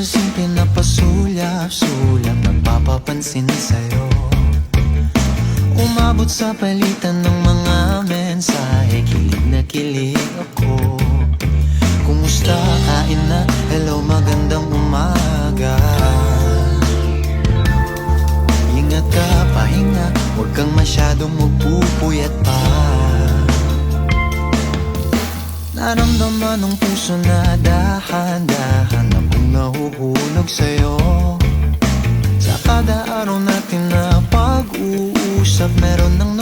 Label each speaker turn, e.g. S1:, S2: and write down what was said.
S1: sa simple na pasulyap-sulyap, nagpapapansin sa'yo. Umabot sa palitan ng mga mensahe, kilig na kilig ako. Kumusta, kain na, hello, magandang umaga. Ingat ka, pahinga, huwag kang masyadong magpupuyat pa. Naramdaman ng puso na dahan-dahan na kung nahuhulog sa'yo. Sa kada araw natin na pag-uusap, meron nang